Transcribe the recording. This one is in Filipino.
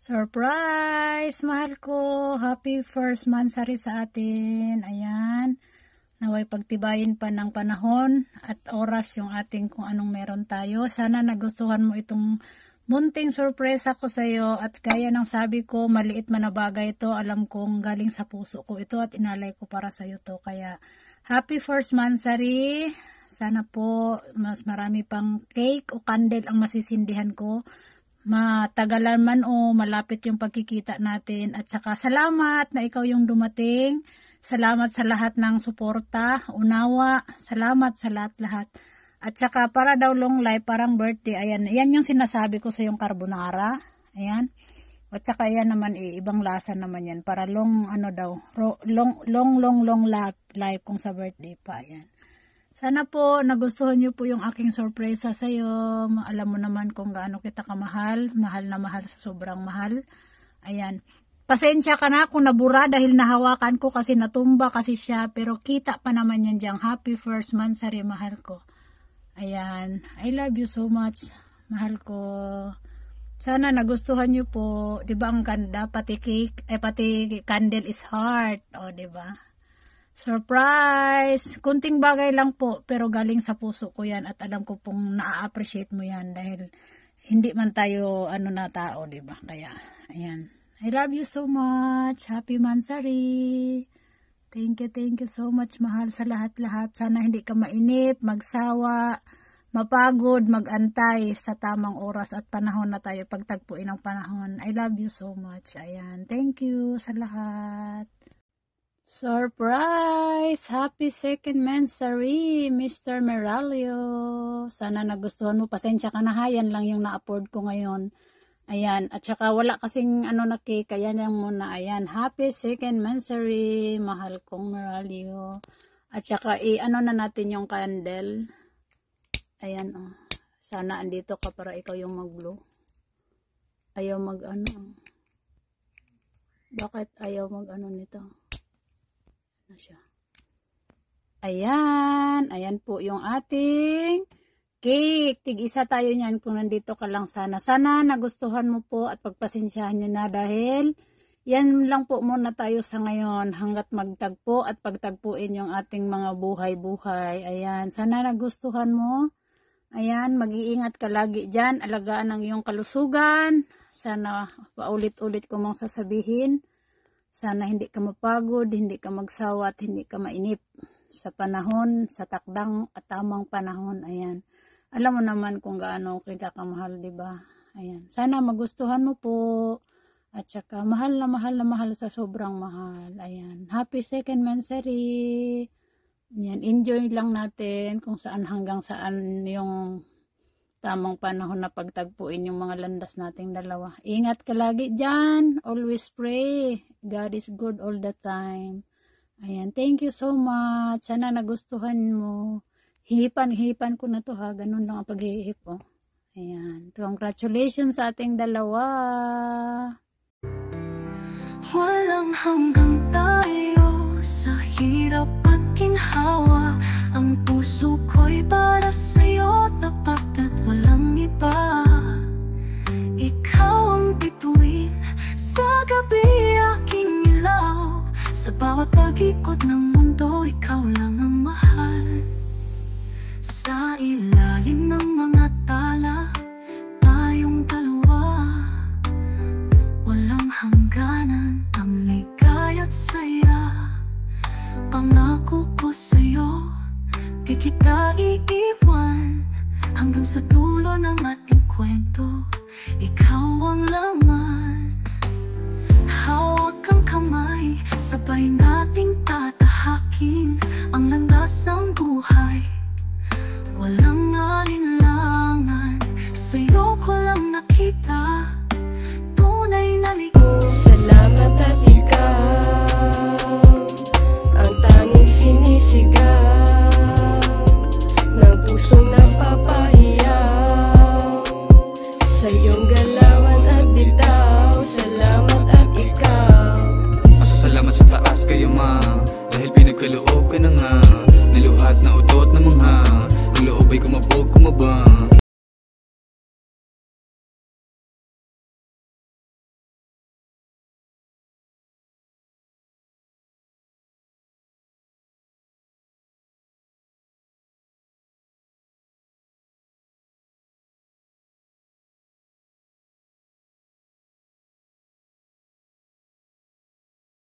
Surprise! Mahal ko! Happy first monthsary sa atin. Ayan. Naway pagtibayin pa ng panahon at oras yung ating kung anong meron tayo. Sana nagustuhan mo itong munting sorpresa ko sa iyo at gaya ng sabi ko, maliit man na bagay ito. Alam kong galing sa puso ko ito at inalay ko para sa iyo to. Kaya happy first monthsary. Sana po mas marami pang cake o candle ang masisindihan ko. Matagalan man o malapit yung pagkikita natin. At saka salamat na ikaw yung dumating. Salamat sa lahat ng suporta, unawa. Salamat sa lahat-lahat. At saka para daw long life, parang birthday. Ayan, yan yung sinasabi ko sa yung carbonara. Ayan. At saka yan naman ibang lasa naman yan. Para long long life kung sa birthday pa. Ayan. Sana po nagustuhan niyo po yung aking sorpresa sa iyo. Alam mo naman kung gaano kita kamahal. Mahal na mahal sa sobrang mahal. Ayan. Pasensya ka na kung nabura dahil nahawakan ko kasi natumba kasi siya. Pero kita pa naman yan diyang happy first monthsary, mahal ko. Ayan. I love you so much. Mahal ko. Sana nagustuhan niyo po. Diba ang ganda? Pati cake, pati candle is heart. O diba? Surprise! Kunting bagay lang po, pero galing sa puso ko yan at alam ko pong na-appreciate mo yan dahil hindi man tayo na tao, diba? Kaya, ayan. I love you so much. Happy monthsary. Thank you so much, mahal sa lahat-lahat. Sana hindi ka mainip, magsawa, mapagod, magantay sa tamang oras at panahon na tayo pagtagpuin ang panahon. I love you so much. Ayan. Thank you sa lahat. Surprise! Happy second monthsary, Mr. Meralio. Sana nagustuhan mo. Pasensya ka na ha. Yan lang yung na-afford ko ngayon. Ayan. At saka wala kasing na cake. Kaya lang muna. Ayan. Happy second monthsary, mahal kong Meralio. At saka na natin yung candle. Ayan o. Sana andito ka para ikaw yung mag-blow. Ayaw Bakit ayaw nito? Siya. Ayan po yung ating cake. Tig-isa tayo niyan kung nandito ka lang sana. Sana nagustuhan mo po at pagpasensyahan nyo na dahil yan lang po muna tayo sa ngayon hanggat magtagpo at pagtagpuin yung ating mga buhay-buhay. Ayan, sana nagustuhan mo. Ayan, mag-iingat ka lagi dyan. Alagaan ang iyong kalusugan. Sana paulit-ulit ko mong sasabihin. Sana hindi ka mapagod, hindi ka magsawa at hindi ka mainip sa panahon, sa takdang at tamang panahon. Ayan. Alam mo naman kung gaano kita kamahal, diba? Ayan. Sana magustuhan mo po. At saka mahal na mahal sa sobrang mahal. Ayan. Happy second monthsary. Ayan. Enjoy lang natin kung saan hanggang saan yung tamang panahon na pagtagpuin yung mga landas nating dalawa. Ingat ka lagi dyan. Always pray. God is good all the time. Ayan. Thank you so much. Sana nagustuhan mo. Hipan ko na to ha. Ganun lang ang paghihip oh. Ayan. Congratulations sa ating dalawa. Walang hanggang tayo sa hirap at ginhawa. Ang puso ko'y para sa'yo tapat at walang iba. Ikaw ang bituin sa gabi, aking ilaw. Sa bawat pag-ikot ng mundo, ikaw lang ang mahal. Sa ilalim ng mga tala, tayong dalawa. Walang hangganan ang ligaya't saya. Pangako ko sa'yo, di kita iiwan hanggang sa dulo ng ating kwento. Ikaw ang laman. Hawak ang kamay, sabay nating tatahakin ang landas ng buhay.